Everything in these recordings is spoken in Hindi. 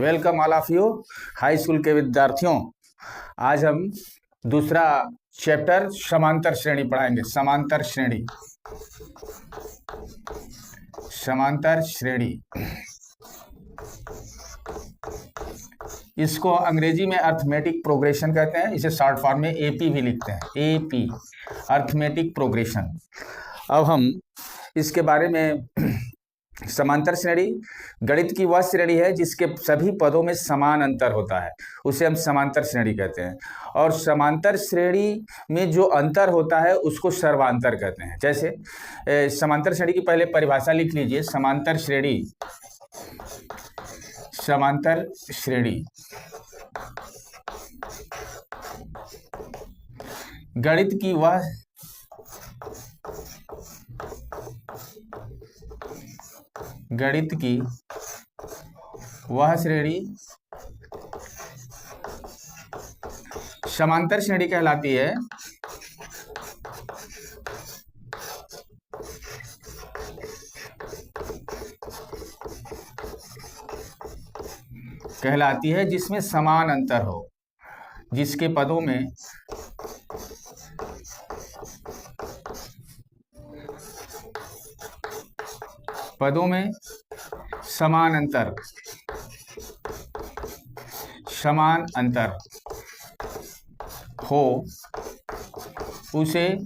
Welcome all of you high school के विद्यार्थियों। आज हम दूसरा चैप्टर समांतर श्रेणी पढ़ाएंगे। समांतर श्रेणी, समांतर श्रेणी, इसको अंग्रेजी में अर्थमेटिक प्रोग्रेशन कहते हैं। इसे शॉर्ट फॉर्म में एपी भी लिखते हैं, एपी, अर्थमेटिक प्रोग्रेशन। अब हम इसके बारे में, समांतर श्रेणी गणित की वह श्रेणी है जिसके सभी पदों में समान अंतर होता है, उसे हम समांतर श्रेणी कहते हैं। और समांतर श्रेणी में जो अंतर होता है उसको सर्वांतर कहते हैं। जैसे समांतर श्रेणी की पहले परिभाषा लिख लीजिए। समांतर श्रेणी, समांतर श्रेणी गणित की वह श्रेणी समांतर श्रेणी कहलाती है जिसमें समान अंतर हो, जिसके पदों में समान अंतर हो, उसे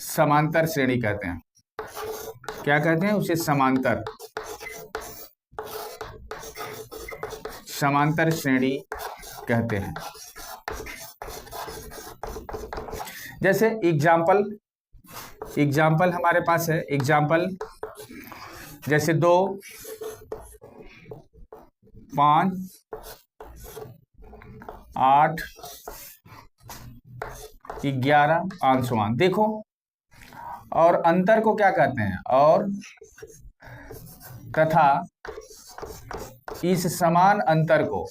समांतर श्रेणी कहते हैं। क्या कहते हैं? उसे समांतर श्रेणी कहते हैं। जैसे एग्जाम्पल हमारे पास है। एग्जाम्पल जैसे 2, 5, 8, 11 अंशुमान। देखो, और अंतर को क्या कहते हैं? और तथा इस समान अंतर को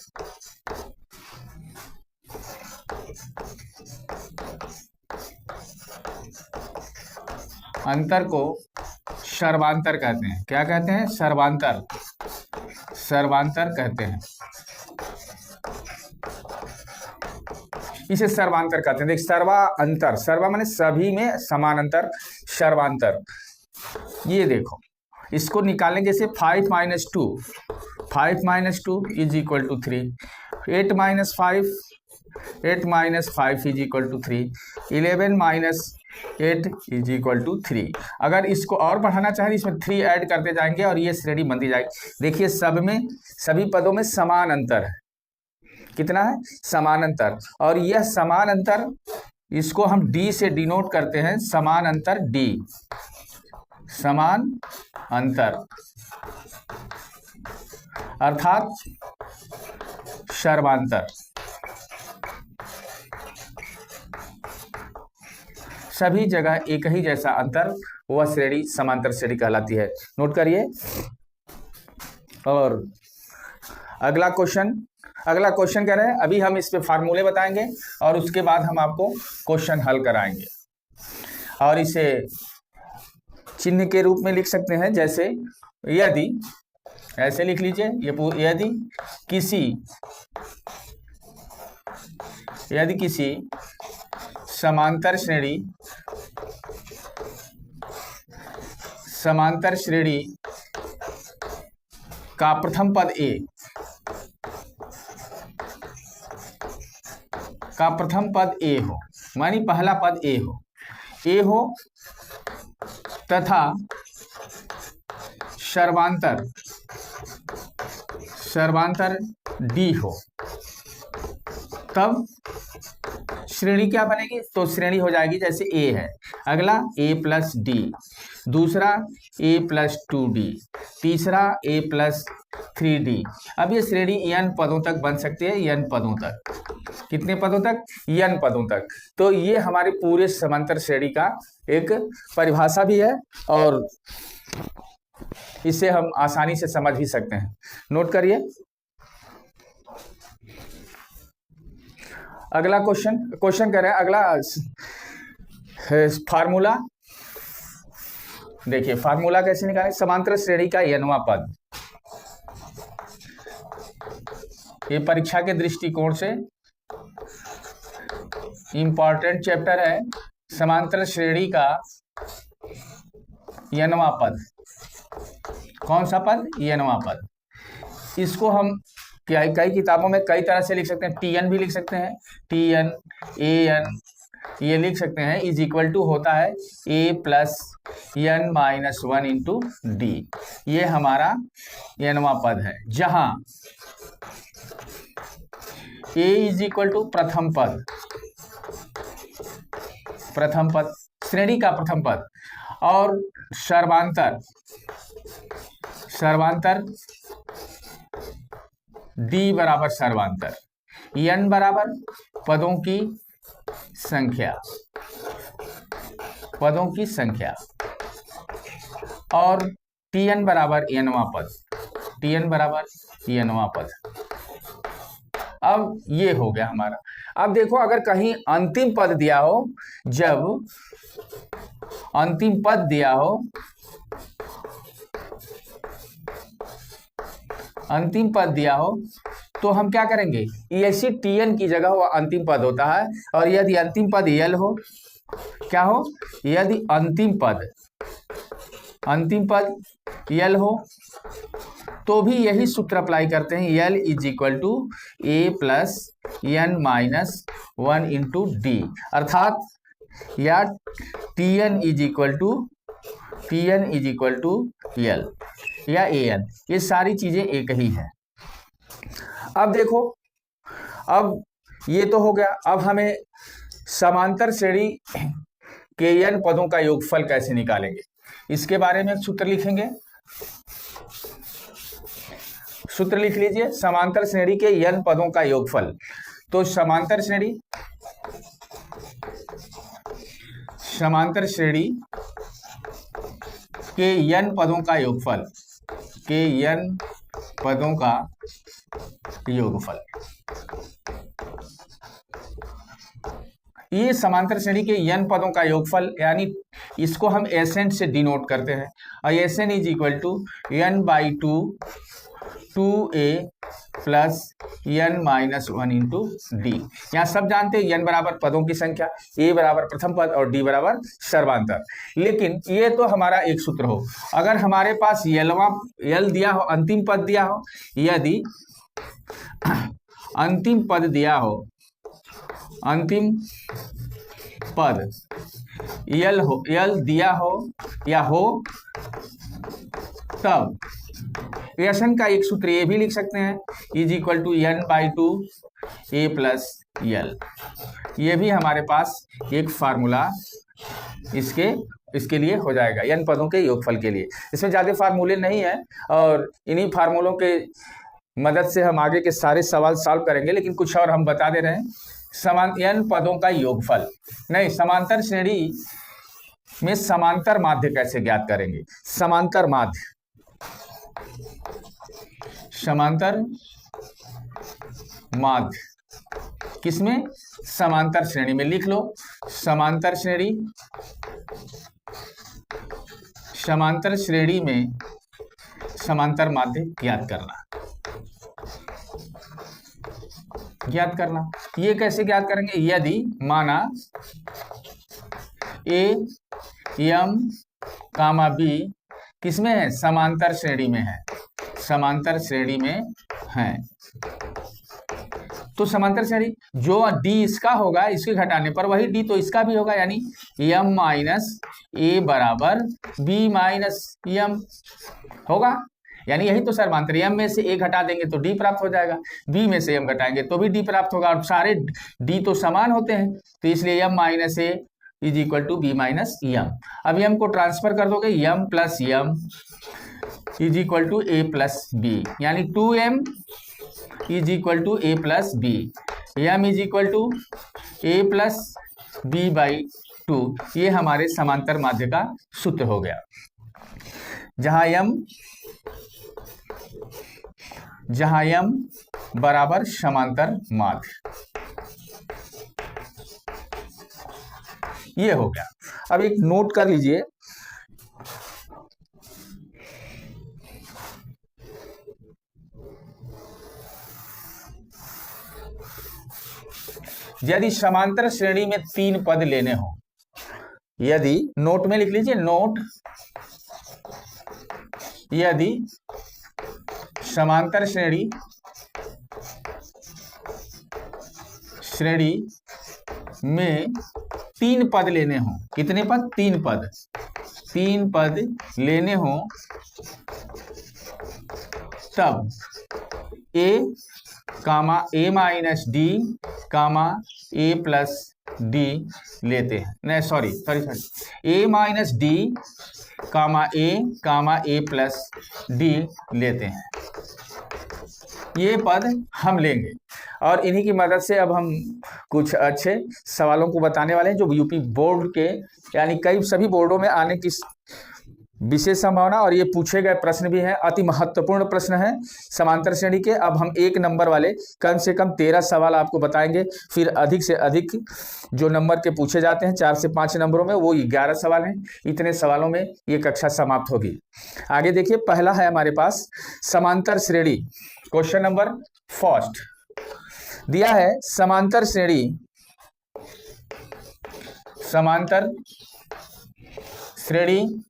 सर्वांतर कहते हैं। क्या कहते हैं? सर्वांतर कहते हैं। इसे सर्वांतर कहते हैं। देख, सर्वा माने सभी में समान अंतर, सर्वांतर। ये देखो, इसको निकालेंगे से 5 - 2 is equal to 3, 8 - 5 is equal to 3, 11 - 8 is equal to 3। अगर इसको और बढ़ाना चाहें इसमें 3 ऐड करते जाएंगे और ये श्रेणी बनती जाएगी। देखिए, सभी पदों में समान अंतर है। कितना है? समान अंतर। और यह समान अंतर, इसको हम डी से डिनोट करते हैं। समान अंतर डी, समान अंतर अर्थात सर्वांतर। सभी जगह एक ही जैसा अंतर, वह श्रेणी समांतर श्रेणी कहलाती है। नोट करिए। और अगला क्वेश्चन कह रहे हैं। अभी हम इस पे फार्मूले बताएंगे और उसके बाद हम आपको क्वेश्चन हल कराएंगे। और इसे चिन्ह के रूप में लिख सकते हैं। जैसे यदि, ऐसे लिख लीजिए, यदि किसी समांतर श्रेणी का प्रथम पद ए हो, मानी पहला पद ए हो तथा सर्वांतर डी हो, तब श्रेणी क्या बनेगी? तो श्रेणी हो जाएगी, जैसे ए है, अगला a + d, दूसरा a + 2d, तीसरा a + 3d। अब ये श्रेणी n पदों तक बन सकती है, n पदों तक। कितने पदों तक? n पदों तक। तो ये हमारे पूरे समांतर श्रेणी का एक परिभाषा भी है और इसे हम आसानी से समझ भी सकते हैं। नोट करिए। अगला क्वेश्चन कह रहे हैं। अगला फार्मूला देखिए, फार्मूला कैसे निकालें। समांतर श्रेणी का nवां पद, ये परीक्षा के दृष्टिकोण से इंपॉर्टेंट चैप्टर है। समांतर श्रेणी का n वां पद, कौन सा पद? n वां पद। इसको हम कई किताबों में कई तरह से लिख सकते हैं। tn भी लिख सकते हैं, tn, an ये लिख सकते हैं। इज इक्वल टू होता है a plus n minus 1 into D. ये हमारा n वां पद है, जहां a इज इक्वल टू प्रथम पद, प्रथम पद श्रेणी का प्रथम पद, और सर्वांतर, सर्वांतर d बराबर सर्वांतर, n बराबर पदों की संख्या, पदों की संख्या, और tn बराबर n वां पद, tn बराबर n वां पद। अब ये हो गया हमारा। अब देखो, अगर कहीं अंतिम पद दिया हो, जब अंतिम पद दिया हो, अंतिम पद दिया हो, तो हम क्या करेंगे? ऐसी tn की जगह वो अंतिम पद होता है। और यदि अंतिम पद यल हो, क्या हो? यदि अंतिम पद, अंतिम पद यल हो, तो भी यही सूत्र अप्लाई करते हैं। L is equal to A plus n minus 1 into D, अर्थात या tn is equal to L या an, ये सारी चीजें एक ही है। अब देखो, अब ये तो हो गया। अब हमें समांतर श्रेणी के n पदों का योगफल कैसे निकालेंगे, इसके बारे में एक सूत्र लिखेंगे। सूत्र लिख लीजिए, समांतर श्रेणी के n पदों का योगफल। तो समांतर श्रेणी, समांतर श्रेणी के n पदों का योगफल, के n पदों का योगफल, ये समांतर श्रेणी के n पदों का योगफल, यानी इसको हम Sn से डिनोट करते हैं। और Sn is equal to n/2 2a plus n minus 1 into d. यहाँ सब जानते हैं n बराबर पदों की संख्या, a बराबर प्रथम पद और d बराबर सर्वांतर। लेकिन ये तो हमारा एक सूत्र हो। अगर हमारे पास यल दिया हो, अंतिम पद दिया हो, यदि अंतिम पद दिया हो, अंतिम पद यल हो, यल दिया हो या हो, तब Sn का एक सूत्र ये भी लिख सकते हैं, is equal to n/2 a plus l. ये भी हमारे पास एक फार्मूला इसके लिए हो जाएगा, n पदों के योगफल के लिए। इसमें ज्यादा फार्मूले नहीं है, और इन्हीं फार्मूलों के मदद से हम आगे के सारे सवाल सॉल्व करेंगे। लेकिन कुछ और हम बता दे रहे हैं। n पदों का योगफल नहीं, समांतर श्रेणी में समांतर माध्य कैसे ज्ञात करेंगे? समांतर माध्य, समांतर माध्य किसमें? समांतर श्रेणी में। लिख लो, समांतर श्रेणी, समांतर श्रेणी में समांतर माध्य ज्ञात करना, ज्ञात करना। ये कैसे ज्ञात करेंगे? यदि माना a m कामा b किसमें है? समांतर श्रेणी में है, समांतर श्रेणी में है। तो समांतर श्रेणी, जो d इसका होगा, इसके घटाने पर वही d तो इसका भी होगा, यानी m माइनस a बराबर b माइनस m होगा। यानी यही तो समांतर, m में से a घटा देंगे तो d प्राप्त हो जाएगा, b में से m घटाएंगे तो भी d प्राप्त होगा, और सारे d तो समान होते हैं, तो इसलिए m minus a is equal to b minus m। अब m को ट्रांसफर कर दोगे, m plus m is equal to a plus b, यानी 2m is equal to a plus b, m is equal to a plus b/2। ये हमारे समांतर माध्य का सूत्र हो गया, जहां m बराबर समांतर माध्य। ये हो गया। अब एक नोट कर लीजिए, यदि समांतर श्रेणी में 3 पद लेने हो, यदि नोट में लिख लीजिए, नोट, यदि समांतर श्रेणी में 3 पद लेने हो, कितने पद? 3 पद, 3 पद लेने हो, तब a comma a minus d comma a plus d लेते हैं, नहीं sorry a minus d comma a plus d लेते हैं। ये पद हम लेंगे और इन्हीं की मदद से अब हम कुछ अच्छे सवालों को बताने वाले हैं जो यूपी बोर्ड के यानी कई सभी बोर्डों में आने की विशेष संभावना, और ये पूछे गए प्रश्न भी हैं, अति महत्वपूर्ण प्रश्न हैं समांतर श्रेणी के। अब हम 1 नंबर वाले कम से कम 13 सवाल आपको बताएंगे, फिर अधिक से अधिक जो नंबर के पूछे जाते हैं 4 से 5 नंबरों में, वो 11 सवाल हैं। इतने सवालों में ये कक्षा समाप्त होगी। आगे देखिए, पहला है हमारे पास समांतर श्रेणी। क्वेश्चन नंबर फर्स्ट दिया है, समांतर श्रेणी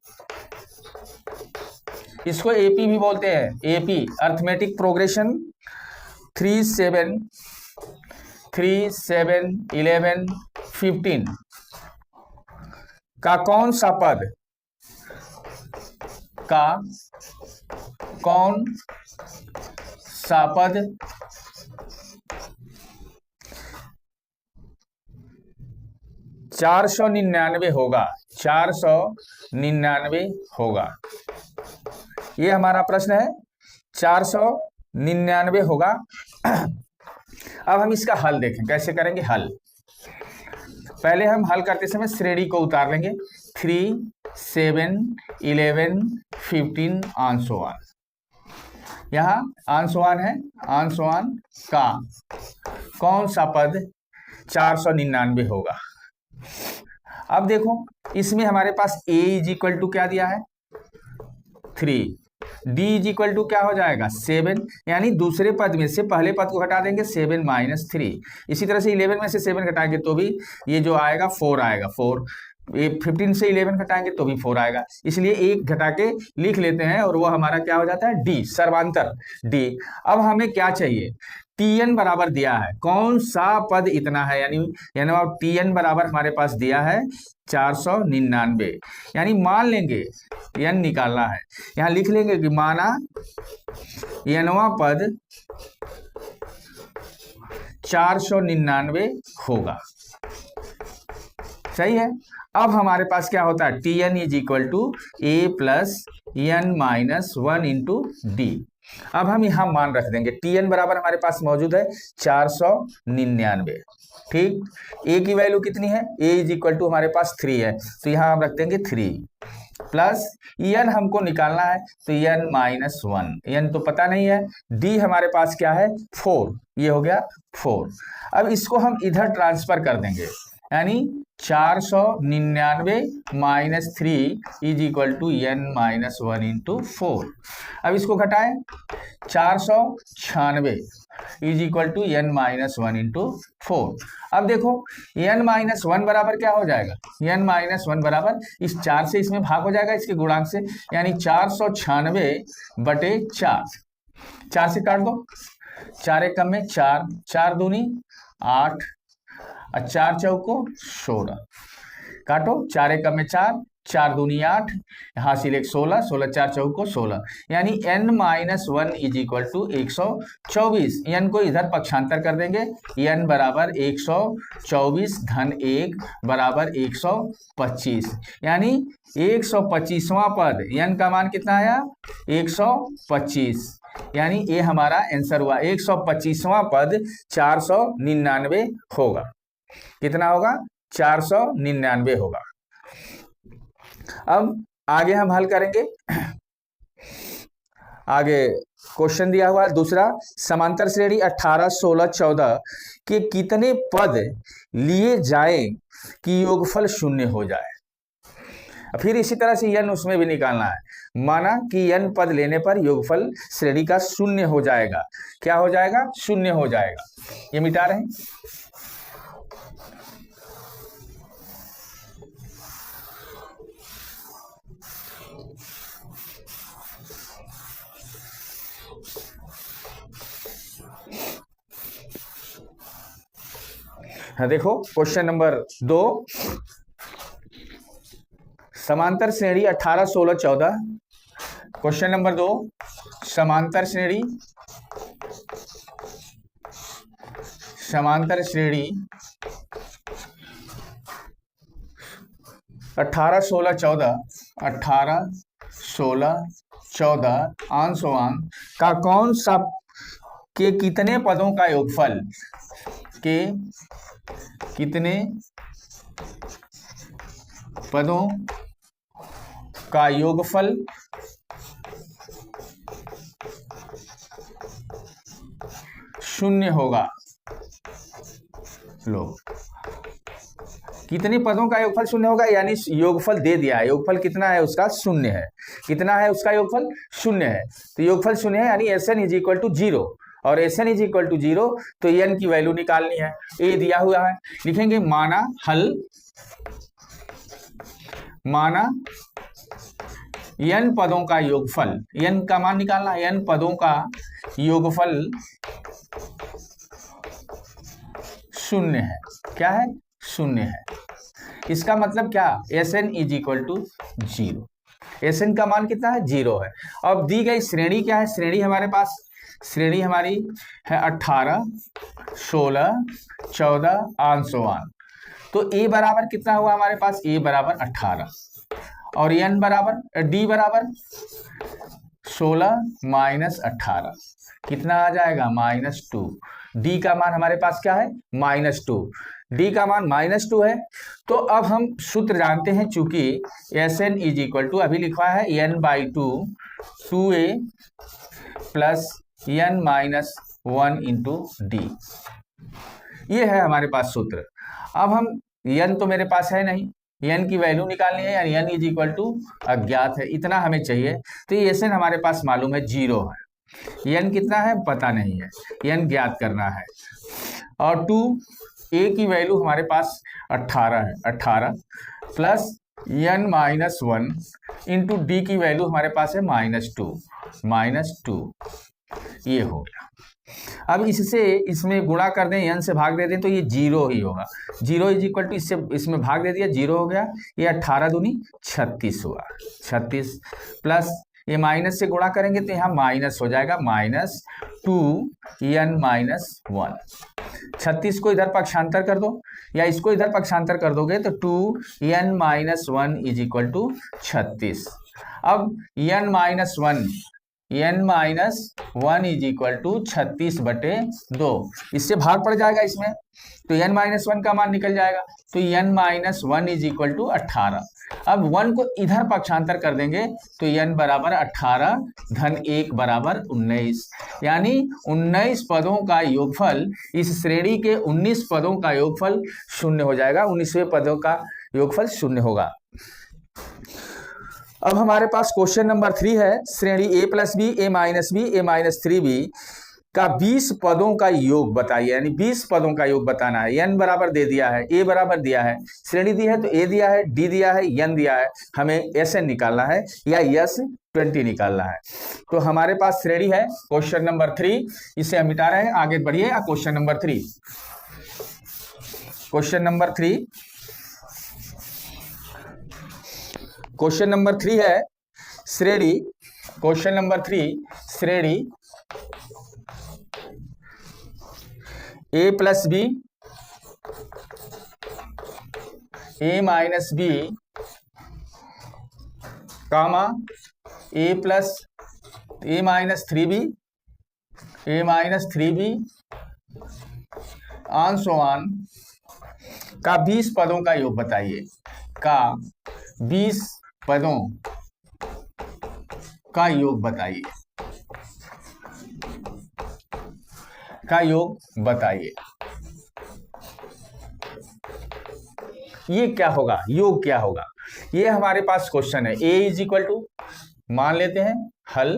इसको एपी भी बोलते हैं, एपी अर्थमेटिक प्रोग्रेशन 3, 7, 11, 15 का कौन सा पद 499 होगा, 499 होगा। ये हमारा प्रश्न है, 499 होगा। अब हम इसका हल देखें, कैसे करेंगे हल। पहले हम हल करते समय श्रेणी को उतार लेंगे, 3, 7, 11, 15 आंसोवान। यहाँ आंसोवान है, आंसोवान का कौन सा पद 499 होगा। अब देखो, इसमें हमारे पास a इज इक्वल टू क्या दिया है, 3, d इज इक्वल टू क्या हो जाएगा, 7, यानी दूसरे पद में से पहले पद को घटा देंगे, 7 - 3। इसी तरह से 11 में से 7 घटाएंगे तो भी ये जो आएगा 4 आएगा, 4। 15 से 11 घटाएंगे तो भी 4 आएगा, इसलिए 1 घटा के लिख लेते हैं और वो हमारा क्या हो जाता है, d, सर्वांतर d। अब हमें क्या चाहिए, tn बराबर दिया है, कौन सा पद इतना है, यानी tn बराबर हमारे पास दिया है 499, यानी मान लेंगे n निकालना है, यहां लिख लेंगे कि माना nवां पद 499 होगा। सही है। अब हमारे पास क्या होता है, tn is equal to a plus n minus 1 into d. अब हम यहां मान रख देंगे, tn बराबर हमारे पास मौजूद है 499, ठीक। a की वैल्यू कितनी है, a इज इक्वल टू हमारे पास 3 है, तो यहां हम रख देंगे 3 प्लस n हमको निकालना है, तो n माइनस 1, n तो पता नहीं है, d हमारे पास क्या है 4, ये हो गया 4। अब इसको हम इधर ट्रांसफर कर देंगे, यानी 499 minus 3 is equal to n minus 1 into 4। अब इसको घटाएं, 496 is equal to n minus 1 into 4। अब देखो n माइनस 1 बराबर क्या हो जाएगा, n माइनस 1 बराबर इस 4 से इसमें भाग हो जाएगा, इसके गुणांक से, यानी 496 बटे 4, 4 से काट दो, 4 एकम में 4, 4 दूनी 8 और 4 चौको 16, काटो, 4 एकम में 4, 4 दूनी 8, हासिल 1 16, 16 4 चौको 16, यानी n minus 1 is equal to 124। n को इधर पक्षांतर कर देंगे, n बराबर 124 धन 1 बराबर 125, यानी 125वां पद, n का मान कितना आया 125, यानी ये हमारा आंसर हुआ, 125वां पद 499 होगा। कितना होगा, 499 होगा। अब आगे हम हल करेंगे, आगे क्वेश्चन दिया हुआ है दूसरा, समांतर श्रेणी 18, 16, 14 के कितने पद लिए जाएं कि योगफल 0 हो जाए। फिर इसी तरह से n उसमें भी निकालना है, माना कि n पद लेने पर योगफल श्रेणी का 0 हो जाएगा। क्या हो जाएगा, 0 हो जाएगा। ये मिटा रहे हैं, हाँ देखो क्वेश्चन नंबर 2, समांतर श्रेणी 18, 16, 14। क्वेश्चन नंबर 2, समांतर श्रेणी 18, 16, 14, 18, 16, 14 आंसोआन का कौन सा के कितने पदों का योगफल के कितने पदों का योगफल शून्य होगा। लो, कितने पदों का योगफल शून्य होगा, यानी योगफल दे दिया है, योगफल कितना है उसका, शून्य है। कितना है उसका योगफल, शून्य है। तो योगफल शून्य है यानी Sn इज इक्वल टू 0, और Sn इज इक्वल टू 0 तो n की वैल्यू निकालनी है। ए दिया हुआ है, लिखेंगे माना हल, माना n पदों का योगफल, n का मान निकालना, n पदों का योगफल शून्य है। क्या है, शून्य है। इसका मतलब क्या, Sn is equal to 0। Sn का मान कितना है, 0 है। अब दी गई श्रेणी क्या है, श्रेणी हमारे पास, श्रेणी हमारी है 18, 16, 14 आंसोआन। तो a बराबर कितना हुआ हमारे पास, a बराबर 18 और n बराबर d बराबर 16 माइनस 18, कितना आ जाएगा, -2। d का मान हमारे पास क्या है, -2। d का मान -2 है। तो अब हम सूत्र जानते हैं, चूंकि Sn इज इक्वल टू, अभी लिखवा है n/2 2a plus n minus 1 into D, ये है हमारे पास सूत्र। अब हम n तो मेरे पास है नहीं, n की वैल्यू निकालनी है, यानी n इज इक्वल टू अज्ञात है, इतना हमें चाहिए। तो ये Sn हमारे पास मालूम है 0 है, n कितना है पता नहीं है, n ज्ञात करना है। और 2a की वैल्यू हमारे पास 18 है, 18 plus n minus 1 into D की वैल्यू हमारे पास है -2, ये हो गया। अब इससे इसमें गुणा कर दें, n से भाग दे दें तो ये 0 ही होगा। 0 इज इक्वल टू, इससे इसमें भाग दे दिया, 0 हो गया। ये 18 दूनी 36 हुआ, 36 प्लस ये माइनस से गुणा करेंगे तो यहाँ माइनस हो जाएगा, -2n माइनस 1। 36 को इधर पक्षांतर कर दो, या इसको इधर पक्षांतर कर दोगे तो 2n minus 1 is equal to 36। अब n minus 1 is equal to 36/2, इससे भाग पड़ जाएगा इसमें, तो n माइनस 1 का मान निकल जाएगा। तो n minus 1 is equal to 18। अब 1 को इधर पक्षांतर कर देंगे तो n बराबर 18 धन 1 बराबर 19, यानी 19 पदों का योगफल, इस श्रेणी के 19 पदों का योगफल शून्य हो जाएगा, 19वें पदों का योगफल शून्य होगा। अब हमारे पास क्वेश्चन नंबर 3 है, श्रेणी a plus b, a minus b, a minus 3b का 20 पदों का योग बताइए, यानी 20 पदों का योग बताना है। n बराबर दे दिया है, a बराबर दिया है, श्रेणी दी है तो a दिया है, d दिया है, n दिया है, हमें Sn निकालना है या S20 निकालना है। तो हमारे पास श्रेणी है क्वेश्चन नंबर 3, इसे हम मिटा रहे हैं, आगे बढ़िए। Question number 3, question number 3, question number 3 है श्रेणी, क्वेश्चन नंबर 3 श्रेणी a plus b, a minus b, comma a plus a minus 3b, a minus 3b आंसोआन का 20 पदों का योग बताइए, का 20 पदों का योग बताइए, का योग बताइए। ये क्या होगा, योग क्या होगा, ये हमारे पास क्वेश्चन है। a इज इक्वल टू, मान लेते हैं हल,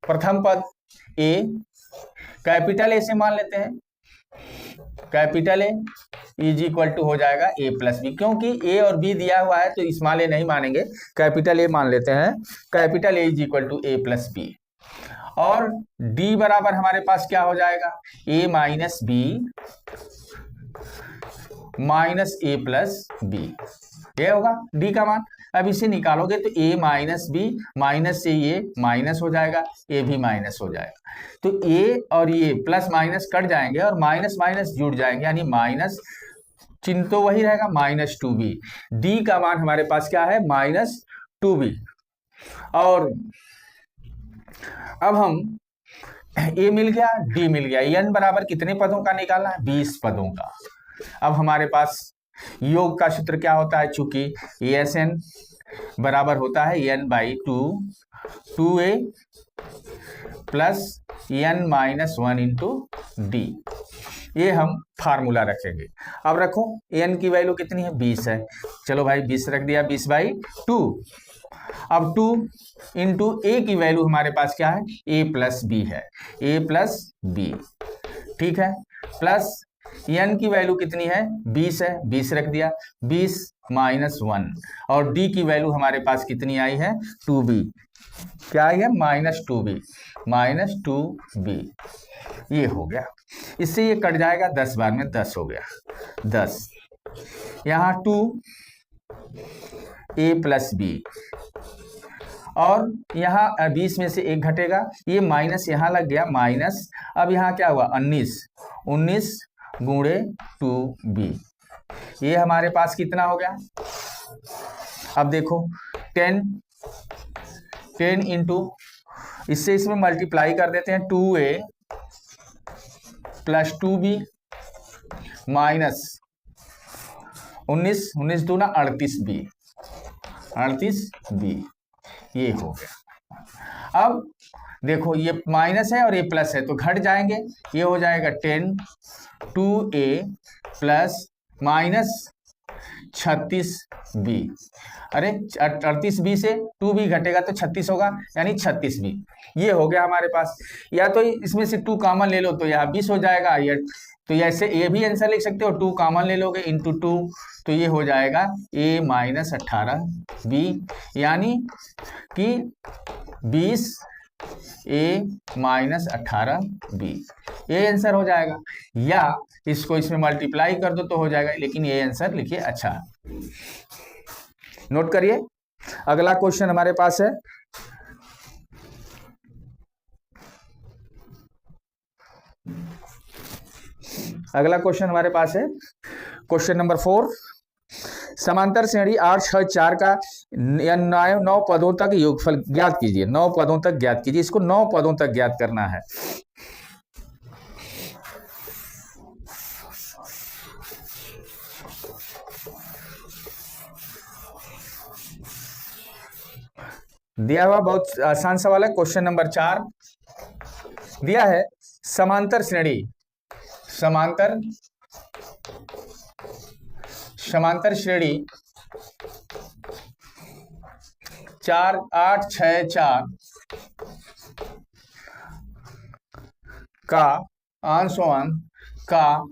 प्रथम पद a, कैपिटल A से मान लेते हैं, capital A is equal to हो जाएगा a प्लस बी, क्योंकि a और b दिया हुआ है तो स्मॉल a नहीं मानेंगे, कैपिटल A मान लेते हैं, capital A is equal to a plus b. और d बराबर हमारे पास क्या हो जाएगा, a minus b minus a plus b, ये होगा d का मान। अब इसे निकालोगे तो a माइनस बी माइनस से ये माइनस हो जाएगा, a भी माइनस हो जाएगा, तो a और ये प्लस माइनस कट जाएंगे और माइनस माइनस जुड़ जाएंगे, यानी माइनस चिन्ह तो वही रहेगा माइनस 2b। d का मान हमारे पास क्या है, माइनस 2b। और अब हम a मिल गया, d मिल गया, n बराबर कितने पदों का निकालना है, 20 पदों का। अब हमारे पास योग का सूत्र क्या होता है, चूंकि ASN बराबर होता है n by 2a plus n minus 1 into D, ये हम फार्मूला रखेंगे। अब रखो n की वैल्यू कितनी है, 20 है, चलो भाई 20 रख दिया, 20 बाई 2। अब 2 इंटू ए की वैल्यू हमारे पास क्या है, a प्लस बी है, a प्लस बी, ठीक है, प्लस n की वैल्यू कितनी है, 20 है, 20 रख दिया, 20 माइनस 1, और d की वैल्यू हमारे पास कितनी आई है, 2b, क्या आई है, माइनस 2b, ये हो गया। इससे ये कट जाएगा, 10 बार में 10 हो गया, 10, यहाँ 2a प्लस बी, और यहाँ 20 में से 1 घटेगा, ये माइनस यहाँ लग गया, माइनस, अब यहाँ क्या हुआ, 19 गुणे 2b, ये हमारे पास कितना हो गया। अब देखो 10 इंटू, इससे इसमें मल्टीप्लाई कर देते हैं, 2a प्लस 2b माइनस 19 दूना 38b, ये हो गया। अब देखो ये माइनस है और ये प्लस है तो घट जाएंगे, ये हो जाएगा 10 2a प्लस माइनस 36b, अरे 38b से 2b घटेगा तो 36 होगा, यानी 36b, ये हो गया हमारे पास। या तो इसमें से 2 कॉमन ले लो तो यहाँ 20 हो जाएगा, ये तो ऐसे ये भी आंसर लिख सकते हो, 2 कॉमन ले लोगे इंटू 2 तो ये हो जाएगा a माइनस 18b, यानी कि 20 a माइनस 18b, ये आंसर हो जाएगा। या इसको इसमें मल्टीप्लाई कर दो तो हो जाएगा, लेकिन ये आंसर लिखिए, अच्छा नोट करिए। अगला क्वेश्चन हमारे पास है, अगला क्वेश्चन हमारे पास है क्वेश्चन नंबर 4। समांतर श्रेणी 8 6 4 का 9 पदों तक योगफल ज्ञात कीजिए, 9 पदों तक ज्ञात कीजिए, इसको 9 पदों तक ज्ञात करना है। दिया हुआ बहुत आसान सवाल है, क्वेश्चन नंबर 4 दिया है, समांतर श्रेणी, समांतर श्रेणी 4 8 6 4 का आंसोवन का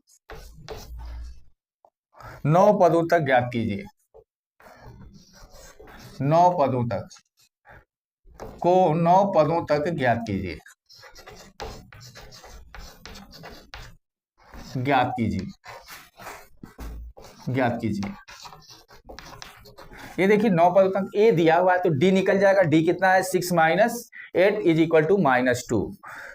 9 पदों तक ज्ञात कीजिए, 9 पदों तक को 9 पदों तक ज्ञात कीजिए, ज्ञात कीजिए। ये देखिए 9 पदों तक ए दिया हुआ है तो डी निकल जाएगा, डी कितना है, 6 minus 8 is equal to minus 2,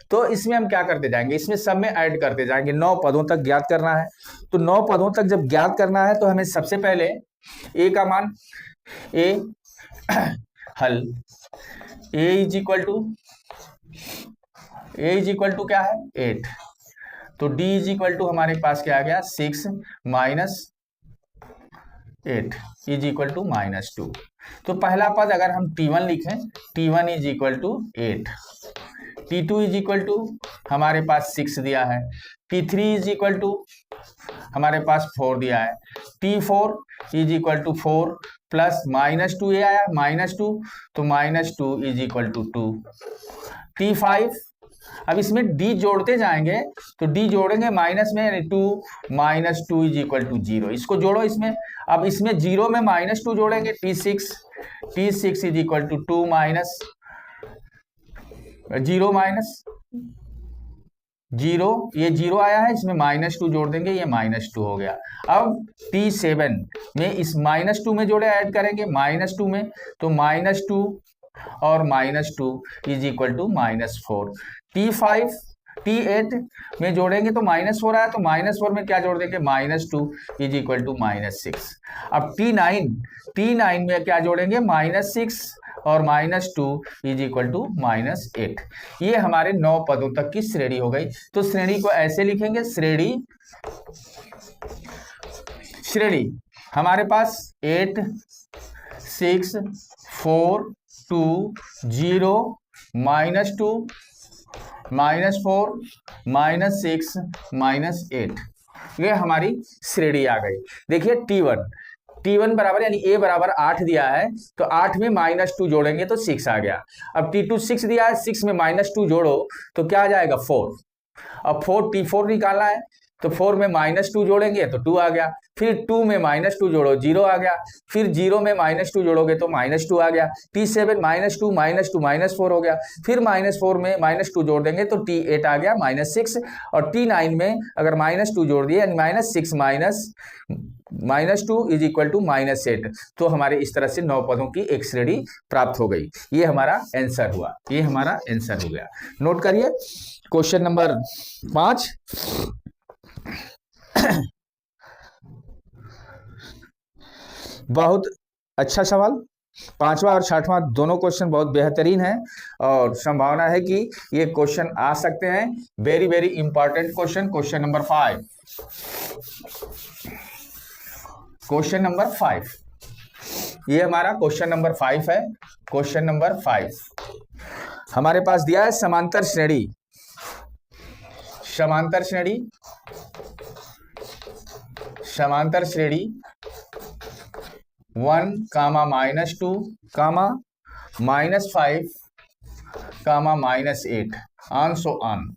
तो इसमें हम क्या करते जाएंगे, इसमें सब में ऐड करते जाएंगे, 9 पदों तक ज्ञात करना है। तो 9 पदों तक जब ज्ञात करना है तो हमें सबसे पहले ए का मान, ए हल, ए इज इक्वल टू क्या है, 8, तो d इज इक्वल टू हमारे पास क्या आ गया, 6 minus 8 is equal to minus 2। तो पहला पद अगर हम t1 लिखें, t1 is equal to 8, t2 is equal to हमारे पास 6 दिया है, t3 इज इक्वल टू हमारे पास 4 दिया है, t4 is equal to 4 plus minus 2 ये आया माइनस 2, तो minus 2 is equal to 2, t5, अब इसमें d जोड़ते जाएंगे तो d जोड़ेंगे माइनस में, यानी 2 माइनस 2 इज इक्वल टू 0, इसको जोड़ो इसमें, अब इसमें 0 में माइनस 2 जोड़ेंगे, t6 is equal to 2 minus zero minus zero, ये जीरो आया है, इसमें -2 जोड़ देंगे, ये -2 हो गया। अब T7 में इस -2 में जोड़े ऐड करेंगे, -2 में, तो -2 और -2 is equal to -4। T5 T8 में जोड़ेंगे तो -4 आया, तो -4 में क्या जोड़ देंगे, -2 इज इक्वल टू -6। अब T9 में क्या जोड़ेंगे, -6 और -2 इज इक्वल टू -8। ये हमारे 9 पदों तक की श्रेणी हो गई। तो श्रेणी को ऐसे लिखेंगे, श्रेणी हमारे पास 8 6 4 2 0 -2 -4 -6 -8, ये हमारी श्रेणी आ गई। देखिए T1 बराबर यानी A बराबर 8 दिया है, तो 8 में -2 जोड़ेंगे तो 6 आ गया। अब T2 6 दिया है, 6 में -2 जोड़ो तो क्या आ जाएगा, 4। अब T4 निकालना है, तो 4 में -2 जोड़ेंगे तो 2 आ गया। फिर 2 में -2 जोड़ो, 0 आ गया। फिर 0 में -2 जोड़ोगे तो -2 आ गया। T7 -2 -2 -4 हो गया। फिर -4 में -2 जोड़ देंगे तो T8 आ गया -6। और T9 में अगर -2 जोड़ दिए यानी -6 -2 इज इक्वल टू -8, तो हमारे इस तरह से 9 पदों की एक श्रेणी प्राप्त हो गई। ये हमारा आंसर हुआ, ये हमारा आंसर हो गया। नोट करिए क्वेश्चन नंबर 5। बहुत अच्छा सवाल, 5वां और 6वां दोनों क्वेश्चन बहुत बेहतरीन है और संभावना है कि ये क्वेश्चन आ सकते हैं। Very very important question, question number 5। Question number 5, ये हमारा क्वेश्चन नंबर 5 है। क्वेश्चन नंबर 5 हमारे पास दिया है समांतर श्रेणी, समांतर श्रेणी 1, -2, -5, -8 ऑन सो ऑन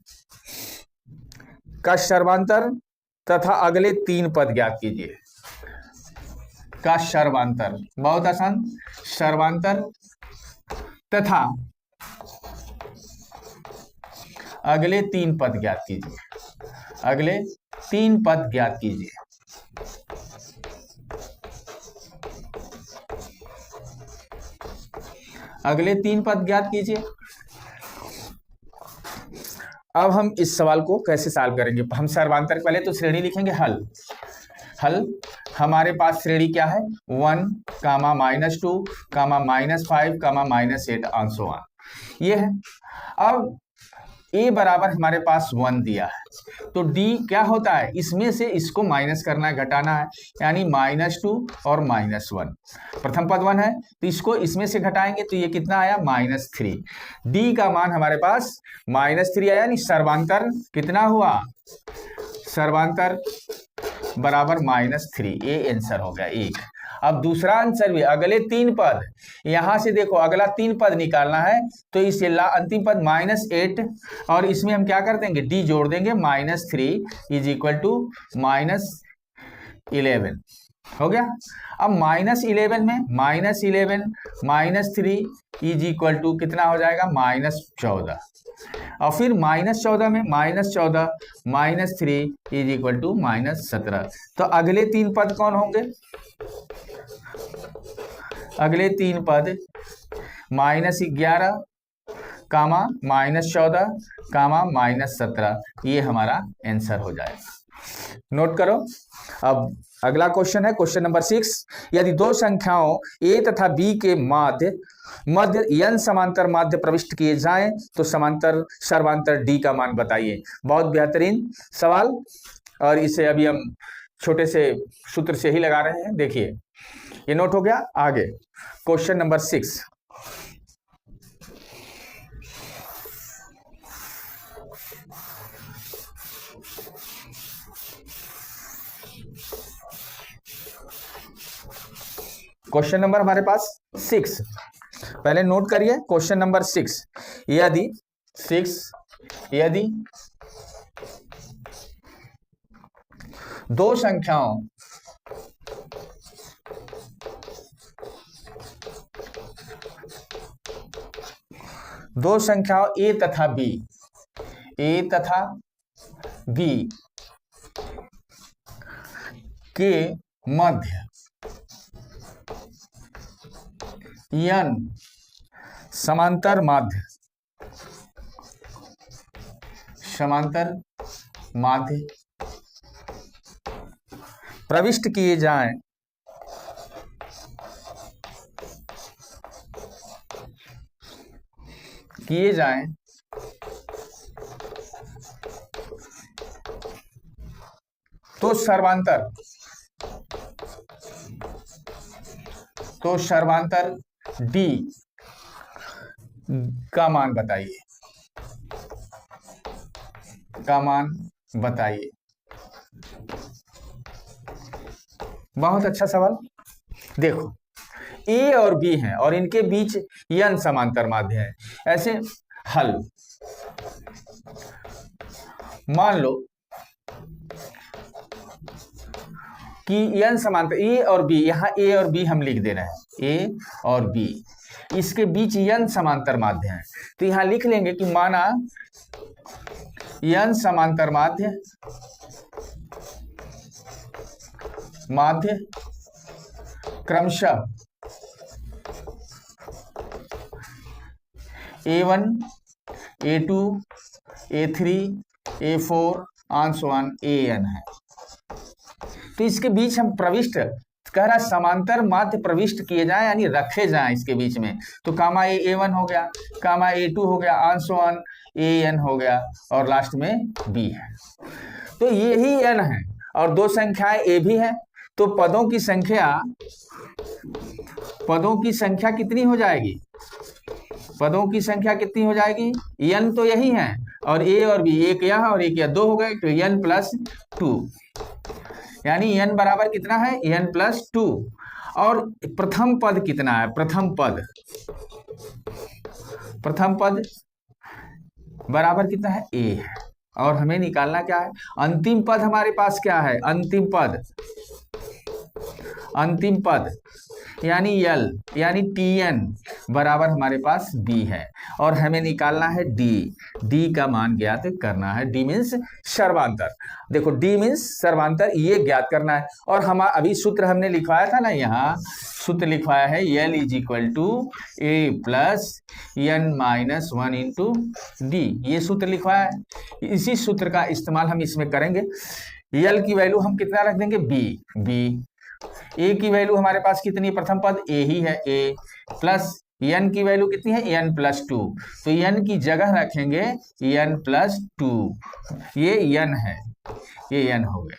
का सर्वांतर तथा अगले 3 पद ज्ञात कीजिए। का सर्वांतर, बहुत आसान, सर्वांतर तथा अगले 3 पद ज्ञात कीजिए। अगले 3 पद ज्ञात कीजिए। अगले 3 पद ज्ञात कीजिए। अब हम इस सवाल को कैसे सॉल्व करेंगे, हम सर्वांतर पहले तो श्रेणी लिखेंगे, हल हमारे पास श्रेणी क्या है, 1, -2, -5, -8 ऑन सो ऑन, ये है। अब A बराबर हमारे पास 1 दिया है, तो D क्या होता है, इसमें से इसको माइनस करना है, घटाना है, यानी -2 और -1। प्रथम पद 1 है तो इसको इसमें से घटाएंगे तो ये कितना आया, -3। D का मान हमारे पास -3 आया, यानी सर्वांतर कितना हुआ, सर्वांतर बराबर -3। ये आंसर हो गया 1। अब दूसरा आंसर भी, अगले 3 पद, यहां से देखो अगला 3 पद निकालना है, तो इस अंतिम पद -8 और इसमें हम क्या कर देंगे, D जोड़ देंगे, -3 इज इक्वल टू -11 हो गया। अब -11 में -11 -3 इज इक्वल टू कितना हो जाएगा, -14। और फिर -14 में -14 -3 इज इक्वल टू -17। तो अगले 3 पद कौन होंगे, अगले 3 पद -11 -14 -17, ये हमारा आंसर हो जाएगा। नोट करो। अब अगला क्वेश्चन है क्वेश्चन नंबर 6। यदि 2 संख्याओं A तथा B के मध्य n समांतर माध्य प्रविष्ट किए जाएं तो सर्वांतर D का मान बताइए। बहुत बेहतरीन सवाल, और इसे अभी हम छोटे से सूत्र से ही लगा रहे हैं। देखिए ये नोट हो गया। आगे क्वेश्चन नंबर 6, क्वेश्चन नंबर हमारे पास 6, पहले नोट करिए क्वेश्चन नंबर 6। यदि 2 संख्याओं दो संख्याओं ए तथा बी, ए तथा बी के मध्य n समांतर माध्य, समांतर माध्य प्रविष्ट किए जाएं, तो सर्वांतर D का मान बताइए, बहुत अच्छा सवाल। देखो ए और बी हैं और इनके बीच n समांतर माध्य है। ऐसे हल, मान लो कि n समांतर ए और बी, यहां ए और बी हम लिख दे रहे हैं, ए और बी, इसके बीच n समांतर माध्य है। तो यहां लिख लेंगे कि माना n समांतर माध्य क्रमशः A1, A2, A3, A4 AN है। तो इसके बीच हम प्रविष्ट कह रहा समांतर माध्य प्रविष्ट किए जाएं, यानी रखे जाएं इसके बीच में। तो कामा A1 हो गया, कामा A2 हो गया, AN हो गया और लास्ट में B है। तो यही n है और दो संख्याएं A भी है। तो पदों की संख्या कितनी हो जाएगी? पदों की संख्या कितनी हो जाएगी? n तो यही है और A और B, एक यहाँ और एक यहाँ, दो हो गए, तो n प्लस 2, यानी n बराबर कितना है? n plus 2। और प्रथम पद कितना है? प्रथम पद बराबर कितना है? A है। और हमें निकालना क्या है? अंतिम पद हमारे पास क्या है? अंतिम पद यानी L यानी Tn बराबर हमारे पास B है और हमें निकालना है D का मान ज्ञात करना है। D मीन्स सर्वांतर। देखो D मीन्स सर्वांतर, ये ज्ञात करना है। और हम अभी सूत्र हमने लिखवाया था ना, यहाँ सूत्र लिखवाया है L is equal to A plus n-1 into D, ये सूत्र लिखवाया है। इसी सूत्र का इस्तेमाल हम इसमें करेंगे। L की वैल्यू हम कितना रख देंगे? B। ए की वैल्यू हमारे पास कितनी? प्रथम पद ए ही है, ए प्लस n की वैल्यू कितनी है? n plus 2। तो n की जगह रखेंगे n प्लस 2, ये n है, ये n हो गया।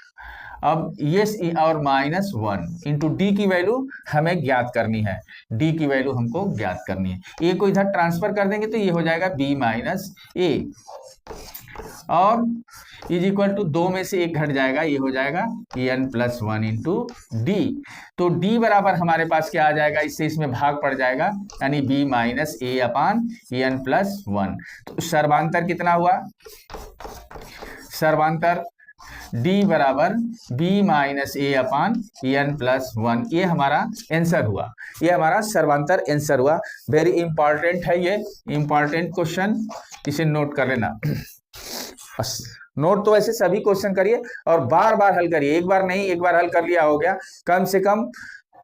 अब ये और -1 इंटू डी की वैल्यू हमें ज्ञात करनी है, डी की वैल्यू हमको ज्ञात करनी है। ए को इधर ट्रांसफर कर देंगे तो ये हो जाएगा b माइनस ए और इज इक्वल टू 2 में से 1 घट जाएगा, ये हो जाएगा n प्लस 1 इंटू डी। तो d बराबर हमारे पास क्या आ जाएगा? इससे इसमें भाग पड़ जाएगा, यानी b माइनस ए अपान n प्लस 1। तो सर्वांतर कितना हुआ? सर्वांतर d बराबर b माइनस ए अपान n प्लस 1, ये हमारा आंसर हुआ, ये हमारा सर्वांतर आंसर हुआ। वेरी इंपॉर्टेंट है, ये इंपॉर्टेंट क्वेश्चन, इसे नोट कर लेना। नोट तो ऐसे सभी क्वेश्चन करिए और बार बार हल करिए, एक बार नहीं, एक बार हल कर लिया हो गया, कम से कम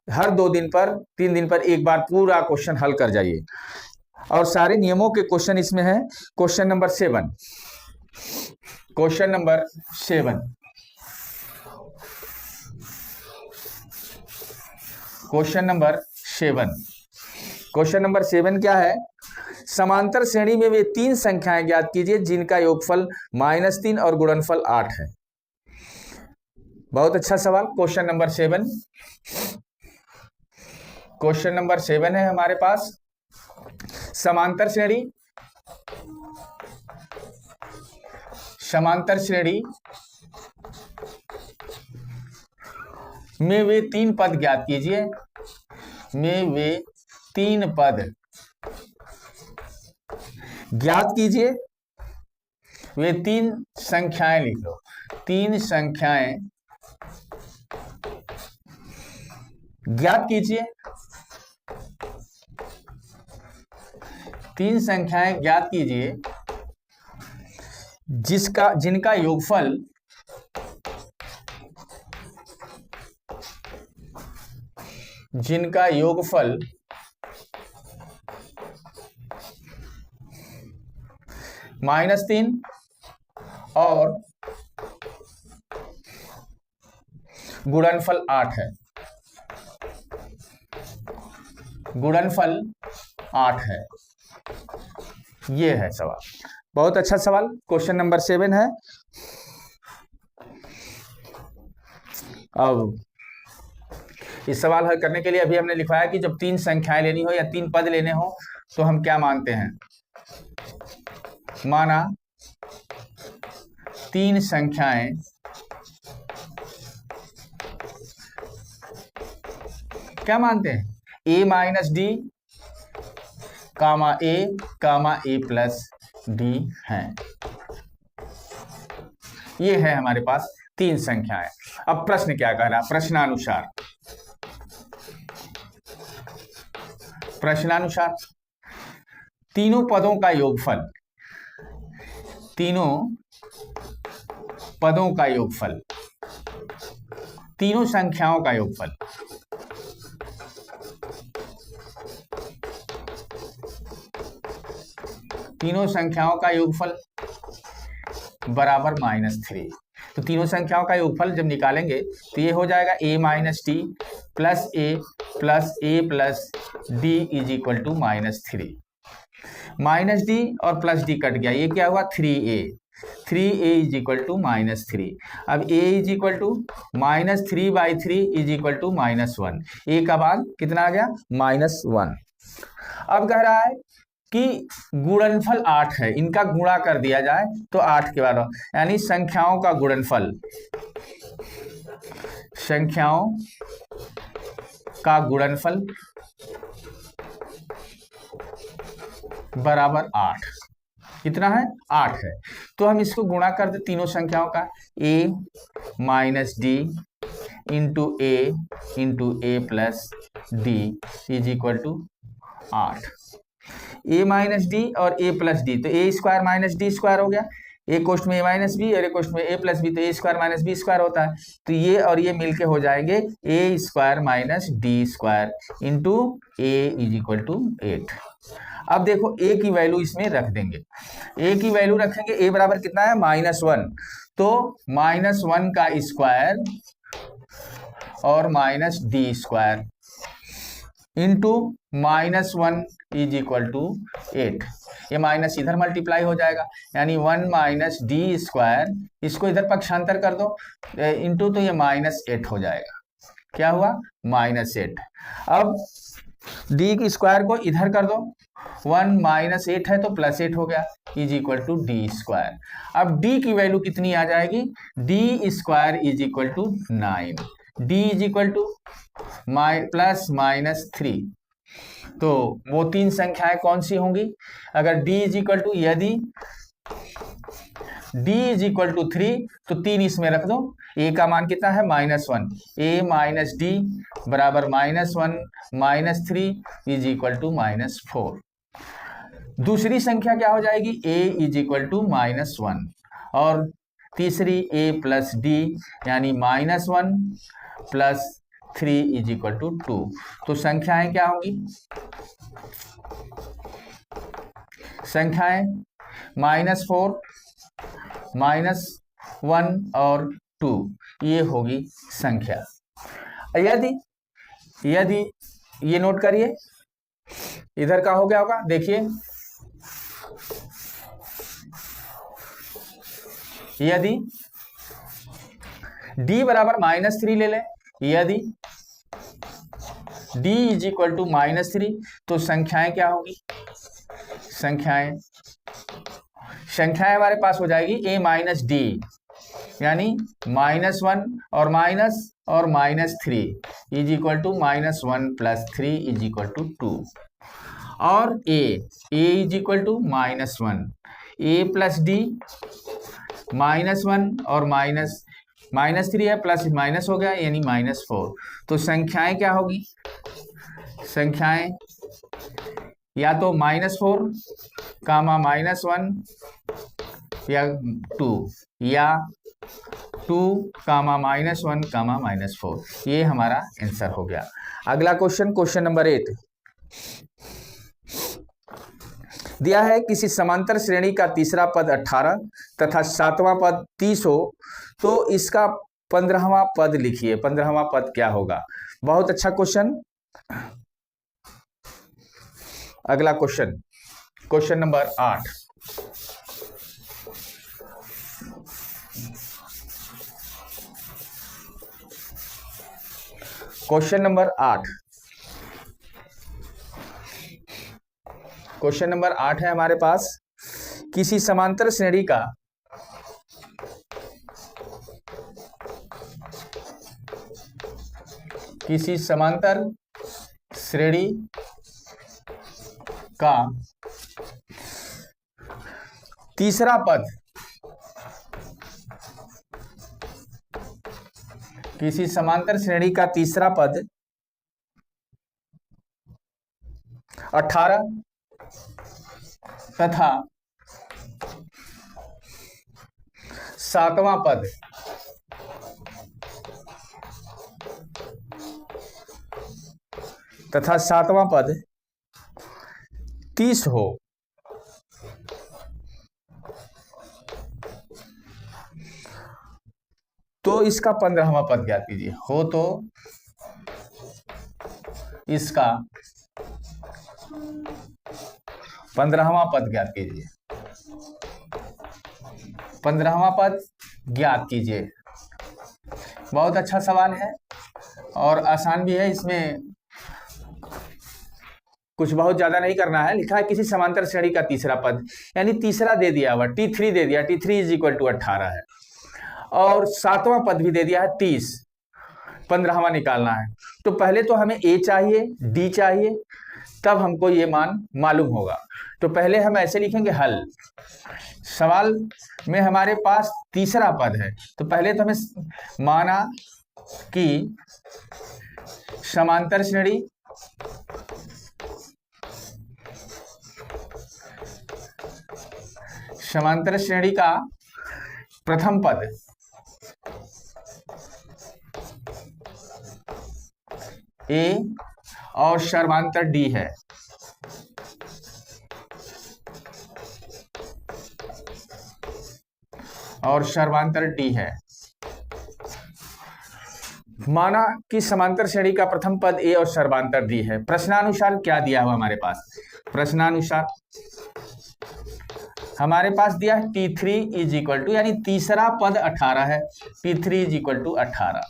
हर 2 दिन पर 3 दिन पर एक बार पूरा क्वेश्चन हल कर जाइए। और सारे नियमों के क्वेश्चन इसमें है। Question number 7, question number 7, question number 7, question number 7 क्या है? समांतर श्रेणी में वे 3 संख्याएं ज्ञात कीजिए जिनका योगफल -3 और गुणनफल 8 है। बहुत अच्छा सवाल। क्वेश्चन नंबर 7, क्वेश्चन नंबर 7 है हमारे पास, समांतर श्रेणी में वे 3 पद ज्ञात कीजिए, में वे 3 पद ज्ञात कीजिए, वे 3 संख्याएं लिख लो, 3 संख्याएं ज्ञात कीजिए तीन संख्याएं ज्ञात कीजिए जिनका योगफल -3 और गुणनफल 8 है। गुणनफल 8 है। ये है सवाल। बहुत अच्छा सवाल, क्वेश्चन नंबर 7 है। अब इस सवाल हल करने के लिए अभी हमने लिखवाया कि जब तीन संख्याएं लेनी हो या तीन पद लेने हो तो हम क्या मानते हैं। माना तीन संख्याएं क्या मानते हैं, a minus d comma a plus d है। ये है हमारे पास तीन संख्याएं। अब प्रश्न क्या कह रहा है, प्रश्नानुसार तीनों पदों का योगफल, तीनों संख्याओं का योगफल बराबर -3। तो तीनों संख्याओं का योगफल जब निकालेंगे तो ये हो जाएगा a minus t plus a plus d is equal to -3। Minus d और प्लस डी कट गया, ये क्या हुआ 3a इज इक्वल टू -3। अब a is equal to -3/3 is equal to -1। a का मान कितना आ गया, -1। अब कह रहा है कि गुणनफल 8 है, इनका गुणा कर दिया जाए तो 8 के बराबर, यानी संख्याओं का गुणनफल बराबर 8। कितना है, 8 है। तो हम इसको गुणा कर दे तीनों संख्याओं का, a minus d into a plus d is equal to 8। a minus d और a प्लस डी, तो a square minus d square हो गया। ए कोष्ट में a माइनस बी और ए कोष्ट में a प्लस बी, तो a square minus b square होता है। तो ये और ये मिलके हो जाएंगे a square minus d square into a is equal to 8। अब देखो a की वैल्यू इसमें रख देंगे, a की वैल्यू रखेंगे, a बराबर कितना है, -1। तो -1 का स्क्वायर और minus d square into -1 is equal to 8। ये माइनस इधर मल्टीप्लाई हो जाएगा, यानी 1 माइनस डी स्क्वायर, इसको इधर पक्षांतर कर दो इंटू, तो ये -8 हो जाएगा। क्या हुआ, -8। अब डी की स्क्वायर को इधर कर दो, 1 -8 है तो +8 हो गया is equal to d square. अब डी की वैल्यू कितनी आ जाएगी, d square is equal to 9, d is equal to +-3। तो वो तीन संख्याएं कौन सी होंगी, अगर d इज इक्वल टू, यदि d इज इक्वल टू 3 तो 3 इसमें रख दो, a का मान कितना है, -1, a माइनस डी बराबर -1 -3 इज इक्वल टू -4। दूसरी संख्या क्या हो जाएगी, a इज इक्वल टू -1 और तीसरी a प्लस डी यानी -1 प्लस 3 इज इक्वल टू 2। तो संख्याएं क्या होंगी, संख्याएं -4 -1 और 2, ये होगी संख्या। यदि ये नोट करिए, इधर का हो गया होगा, देखिए यदि d बराबर -3 ले लें, यदि d इज इक्वल टू -3 तो संख्याएं क्या होगी, संख्याएं हमारे पास हो जाएगी a माइनस डी यानी -1 और -3 is equal to -1 plus 3 is equal to 2 और a is equal to -1, a plus d -1 और -3 है प्लस माइनस हो गया यानी -4। तो संख्याएं क्या होगी, संख्याएं या तो -4 कामा -1 या 2 या 2 कामा -1 कामा -4, ये हमारा आंसर हो गया। अगला क्वेश्चन नंबर 8 दिया है किसी समांतर श्रेणी का तीसरा पद 18 तथा 7वां पद 30 हो तो इसका 15वां पद लिखिए। 15वां पद क्या होगा? बहुत अच्छा क्वेश्चन। अगला क्वेश्चन नंबर 8 क्वेश्चन नंबर 8 है हमारे पास। किसी समांतर श्रेणी का तीसरा पद किसी समांतर श्रेणी का तीसरा पद 18 तथा 7वां पद 30 हो तो इसका 15वां पद ज्ञात कीजिए। हो तो इसका 15वां पद ज्ञात कीजिए। 15वां पद ज्ञात कीजिए। बहुत अच्छा सवाल है और आसान भी है। इसमें कुछ बहुत ज्यादा नहीं करना है। लिखा है किसी समांतर श्रेणी का तीसरा पद, यानी तीसरा दे दिया हुआ T3 दे दिया, T3 = 18 है और 7वां पद भी दे दिया है 30। 15वां निकालना है तो पहले तो हमें A चाहिए, D चाहिए, तब हमको ये मान मालूम होगा। तो पहले हम ऐसे लिखेंगे हल। सवाल में हमारे पास तीसरा पद है तो पहले तो हमें माना कि समांतर श्रेणी का प्रथम पद A और सर्वांतर D है। माना कि समांतर श्रेणी का प्रथम पद A और सर्वांतर D है। प्रश्नानुसार क्या दिया हुआ हमारे पास? प्रश्नानुसार हमारे पास दिया है T3 = यानी तीसरा पद 18 है। T3 = 18।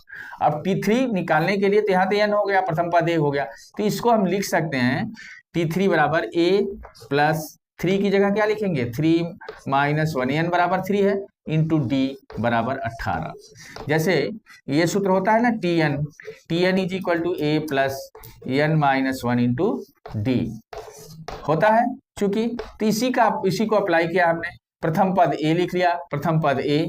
अब T3 निकालने के लिए तो यहाँ तो n हो गया, प्रथम पद A हो गया, तो इसको हम लिख सकते हैं T3 = A + 3 की जगह क्या लिखेंगे? 3 - 1 n = 3 है इंटू D = 18। जैसे ये सूत्र होता है ना TN = A + n - 1 into D होता है। चूंकि तो इसी को अप्लाई किया हमने। प्रथम पद A लिख लिया, प्रथम पद A।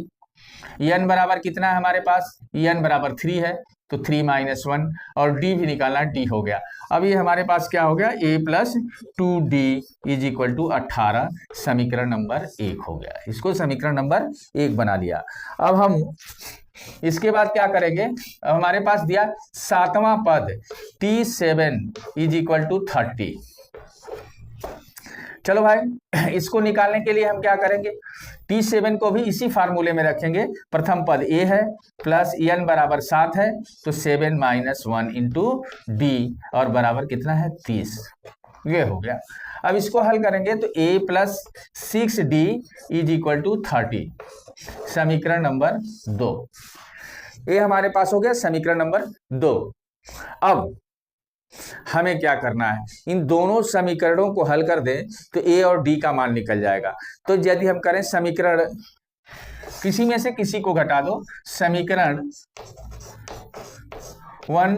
n बराबर कितना है हमारे पास? n = 3 है तो 3 - 1 और D भी निकालना, D हो गया। अब ये हमारे पास क्या हो गया? A + 2D = 18 समीकरण नंबर 1 हो गया। इसको समीकरण नंबर 1 बना लिया। अब हम इसके बाद क्या करेंगे? अब हमारे पास दिया 7वां पद T7 = 30। चलो भाई, इसको निकालने के लिए हम क्या करेंगे? T7 को भी इसी फार्मूले में रखेंगे। प्रथम पद A है प्लस n = 7 है तो 7 - 1 इंटू D और बराबर कितना है? 30। ये हो गया। अब इसको हल करेंगे तो A + 6D = 30 समीकरण नंबर 2। ये हमारे पास हो गया समीकरण नंबर 2। अब हमें क्या करना है? इन दोनों समीकरणों को हल कर दें तो A और D का मान निकल जाएगा। तो यदि हम करें समीकरण, किसी में से किसी को घटा दो, समीकरण 1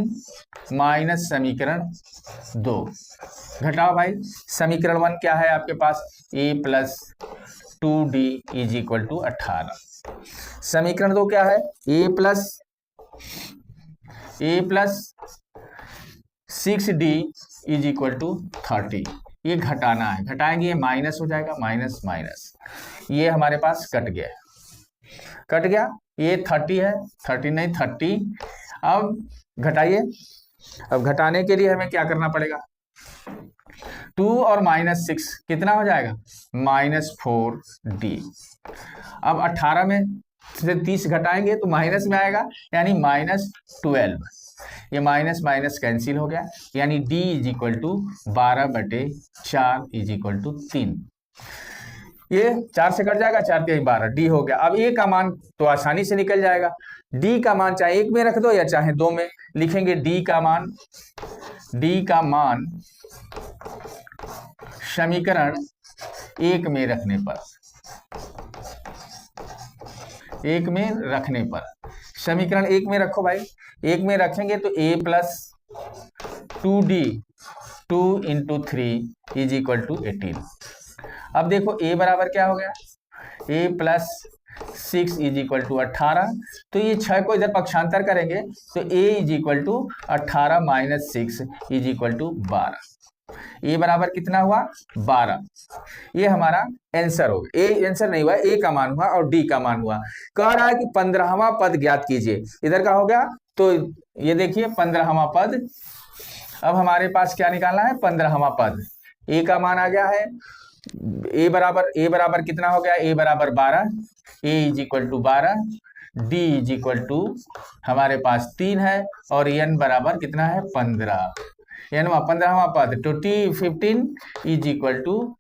माइनस समीकरण 2 घटाओ भाई। समीकरण 1 क्या है आपके पास? A + 2D = 18। समीकरण 2 क्या है? A + 6D = 30। ये घटाना है, घटाएंगे ये माइनस हो जाएगा, माइनस माइनस, ये हमारे पास कट गया, कट गया। ये 30 है, 30 नहीं 30। अब घटाइए, अब घटाने के लिए हमें क्या करना पड़ेगा, 2 और -6 कितना हो जाएगा, -4d। अब 18 में से 30 घटाएंगे तो माइनस में आएगा, यानी -12। ये माइनस माइनस कैंसिल हो गया, यानी d is equal to 12/4 is equal to 3। ये 4 से कट जाएगा, 4 के 12, d हो गया। अब a का मान तो आसानी से निकल जाएगा, d का मान चाहे 1 में रख दो या चाहे 2 में, लिखेंगे d का मान समीकरण 1 में रखने पर, 1 में रखने पर, समीकरण 1 में रखो भाई, 1 में रखेंगे तो a plus 2d 2 × 3 is equal to 18। अब देखो a बराबर क्या हो गया, a plus 6 is equal to 18। तो ये 6 को इधर पक्षांतर करेंगे तो a is equal to 18 - 6 is equal to 12। a बराबर कितना हुआ, 12। ये हमारा आंसर हो गया। a आंसर नहीं हुआ, a का मान हुआ और d का मान हुआ। कह रहा है कि 15वां पद ज्ञात कीजिए, इधर का हो गया। तो ये देखिए 15वां पद, अब हमारे पास क्या निकालना है, 15वां पद। a का मान आ गया है, a बराबर कितना हो गया, a बराबर 12, a is equal to 12, d is equal to हमारे पास 3 है, और n बराबर कितना है, 15। यानी 15वां पद, तो t15 इज इक्वल टू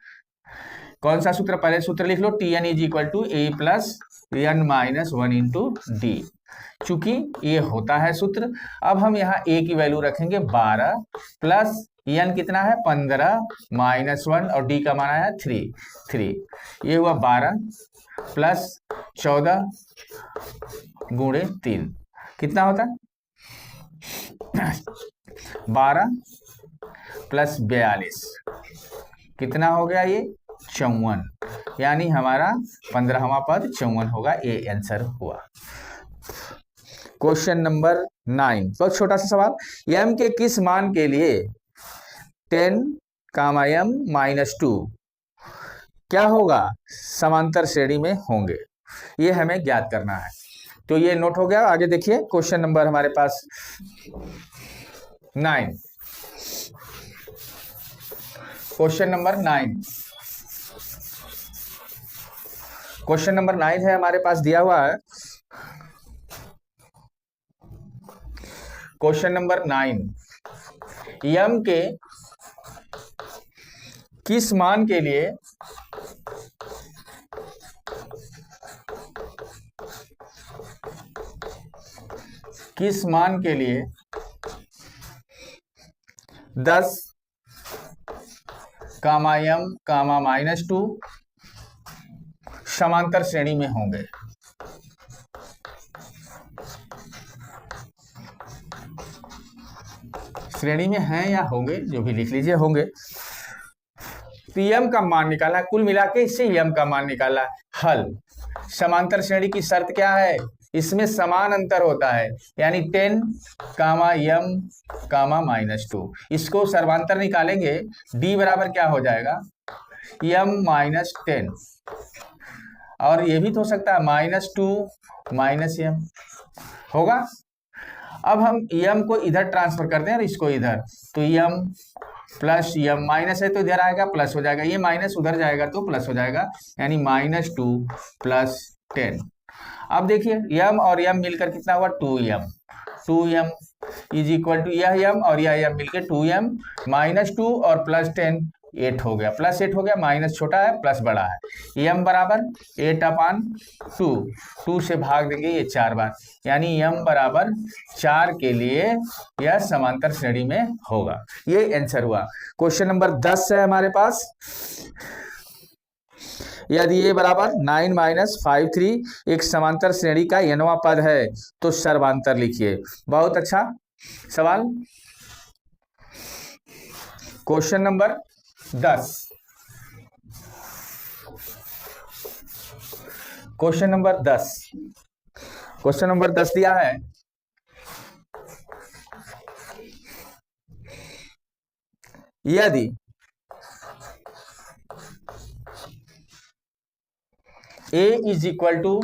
कौन सा सूत्र, पहले सूत्र लिख लो, tn is equal to a plus n minus 1 into d. चूंकि ये होता है सूत्र, अब हम यहाँ a की वैल्यू रखेंगे 12 प्लस n कितना है, 15 -1, और d का मान आया 3। ये हुआ 12 प्लस 14 गुणे 3, कितना होता है 12 प्लस 42, कितना हो गया ये 54। यानी हमारा 15वां पद 54 होगा, ये आंसर हुआ। क्वेश्चन नंबर 9, बहुत छोटा सा सवाल, m के किस मान के लिए 10, m - 2 क्या होगा, समांतर श्रेणी में होंगे, ये हमें ज्ञात करना है। तो ये नोट हो गया। आगे देखिए क्वेश्चन नंबर हमारे पास 9, क्वेश्चन नंबर 9, क्वेश्चन नंबर 9 है हमारे पास, दिया हुआ है क्वेश्चन नंबर 9, m के किस मान के लिए किस मान के लिए 10, m, -2 समांतर श्रेणी में होंगे। श्रेणी में हैं या होंगे, जो भी लिख लीजिए, होंगे। तो m का मान निकाला, कुल मिला के इससे m का मान निकाला। हल, समांतर श्रेणी की शर्त क्या है, इसमें समान अंतर होता है, यानी 10, m, -2। इसको सर्वांतर निकालेंगे, d बराबर क्या हो जाएगा, m - 10, और ये भी तो हो सकता है -2 -m होगा। अब हम m को इधर ट्रांसफर करते हैं और इसको इधर, तो m प्लस m, माइनस है तो इधर आएगा प्लस हो जाएगा, ये माइनस उधर जाएगा तो प्लस हो जाएगा, यानी -2 + 10। अब देखिए m और m मिलकर कितना हुआ, 2m इज इक्वल टू यह m और यह m मिलकर 2m, -2 और +10 8 हो गया, +8 हो गया, माइनस छोटा है प्लस बड़ा है, m बराबर 8/2, 2 से भाग देंगे ये 4 बार, यानी m बराबर 4 के लिए यह समांतर श्रेणी में होगा। ये आंसर हुआ। क्वेश्चन नंबर 10 है हमारे पास, यदि a बराबर 9 - 5 3 एक समांतर श्रेणी का nवां पद है तो सर्वांतर लिखिए। बहुत अच्छा सवाल। Question number 10, question number 10, question number 10 दिया है, यदि a is equal to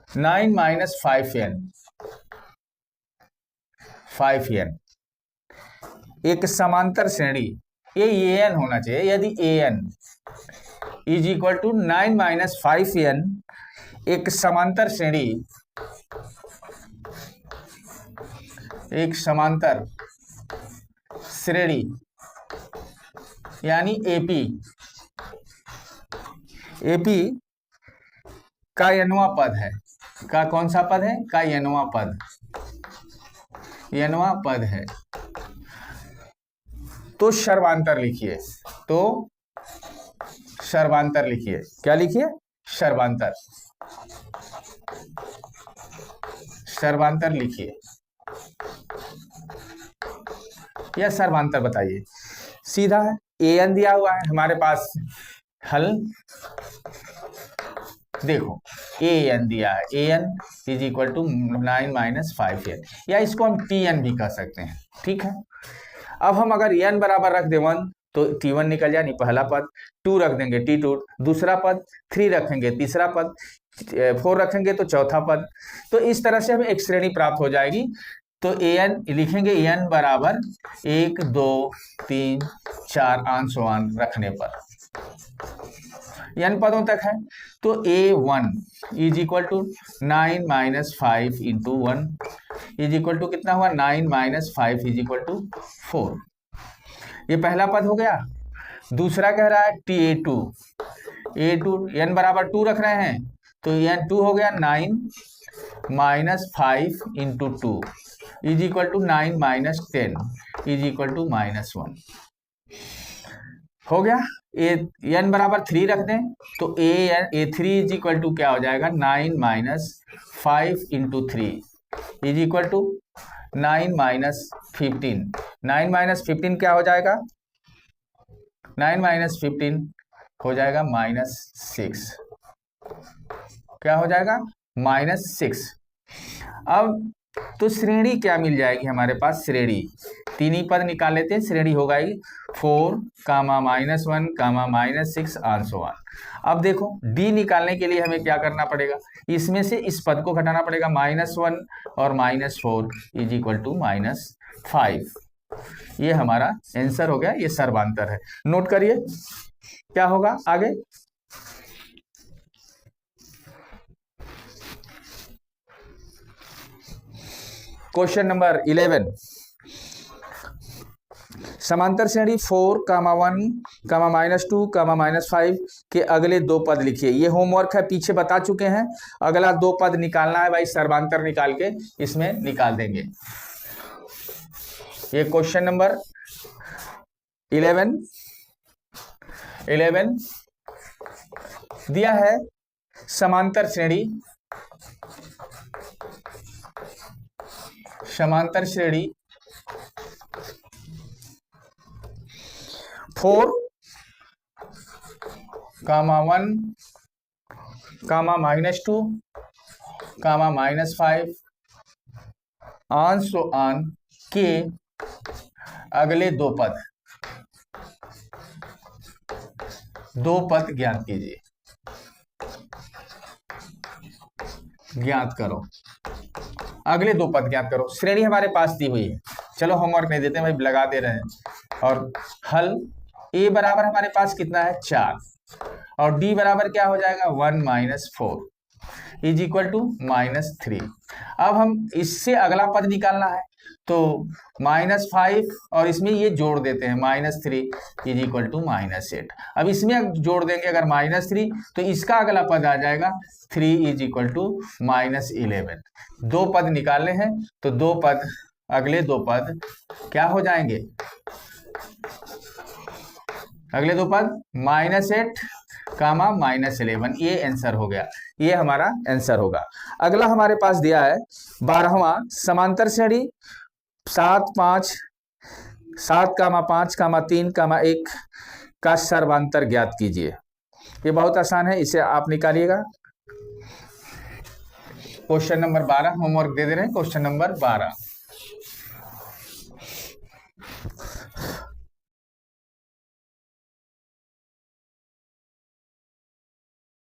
9 minus 5n, 5n एक समांतर श्रेणी, ये an होना चाहिए। यदि an is equal to 9 minus 5n एक समांतर श्रेणी, एक समांतर श्रेणी यानी एपी, एपी का nवां पद है, का कौन सा पद है, का nवां पद, nवां पद है, तो सर्वांतर लिखिए, तो सर्वांतर लिखिए। क्या लिखिए, सर्वांतर, सर्वांतर लिखिए या सर्वांतर बताइए। सीधा an दिया हुआ है हमारे पास, हल देखो an दिया है, an is equal to 9 minus 5n, या इसको हम tn भी कह सकते हैं, ठीक है। अब हम अगर n बराबर रख दे 1 तो t1 निकल जाए, नहीं पहला पद, 2 रख देंगे t2 दूसरा पद, 3 रखेंगे तीसरा पद, 4 रखेंगे तो चौथा पद। तो इस तरह से हमें एक श्रेणी प्राप्त हो जाएगी। तो an लिखेंगे, n बराबर 1 2 3 4 आंसुआन रखने पर n पदों तक है। तो a1 is equal to 9 minus 5 into 1 is equal to कितना हुआ, 9 माइनस 5 इज इक्वल टू 4। ये पहला पद हो गया। दूसरा कह रहा है ta2, a2 n बराबर 2 रख रहे हैं तो n 2 हो गया, 9 minus 5 into 2 is equal to 9 minus 10 is equal to minus 1 हो गया। n बराबर 3 रख दें तो a3 इज इक्वल टू क्या हो जाएगा, 9 minus 5 into 3 is equal to 9 minus 15। 9 minus 15 क्या हो जाएगा, 9 माइनस 15 हो जाएगा माइनस 6, क्या हो जाएगा, माइनस 6। अब तो श्रेणी क्या मिल जाएगी हमारे पास, श्रेणी 3 ही पद निकाल लेते हैं, श्रेणी हो गई 4 कामा माइनस 1 कामा माइनस 6 आंसुआन। अब देखो d निकालने के लिए हमें क्या करना पड़ेगा, इसमें से इस पद को घटाना पड़ेगा, -1 और -4 इज इक्वल टू -5। ये हमारा आंसर हो गया, ये सर्वांतर है। नोट करिए क्या होगा आगे। क्वेश्चन नंबर 11, समांतर श्रेणी 4 कामा 1 कामा -2 कामा -5 के अगले 2 पद लिखिए। ये होमवर्क है, पीछे बता चुके हैं। अगला 2 पद निकालना है भाई, सर्वांतर निकाल के इसमें निकाल देंगे। ये क्वेश्चन नंबर 11 दिया है, समांतर श्रेणी 4 कामा 1 कामा -2 कामा -5 आंसुआन के अगले 2 पद ज्ञात कीजिए, ज्ञात करो। अगले 2 पद ज्ञात करो। श्रेणी हमारे पास दी हुई है, चलो होमवर्क नहीं देते भाई, लगा दे रहे हैं। और हल a बराबर हमारे पास कितना है, 4 और d बराबर क्या हो जाएगा, 1 माइनस 4 इज इक्वल टू -3। अब हम इससे अगला पद निकालना है तो -5 और इसमें ये जोड़ देते हैं, -3 इज इक्वल टू -8। अब इसमें जोड़ देंगे अगर -3 तो इसका अगला पद आ जाएगा 3 इज इक्वल टू -11। 2 पद निकालने हैं तो 2 पद, अगले 2 पद क्या हो जाएंगे, अगले 2 पद -8 कामा -11। ये आंसर हो गया, ये हमारा आंसर होगा। अगला हमारे पास दिया है 12वां, समांतर श्रेणी 7 कामा 5 कामा 3 कामा 1 का सर्वांतर ज्ञात कीजिए। ये बहुत आसान है, इसे आप निकालिएगा। क्वेश्चन नंबर 12 होमवर्क दे दे रहे हैं, क्वेश्चन नंबर 12।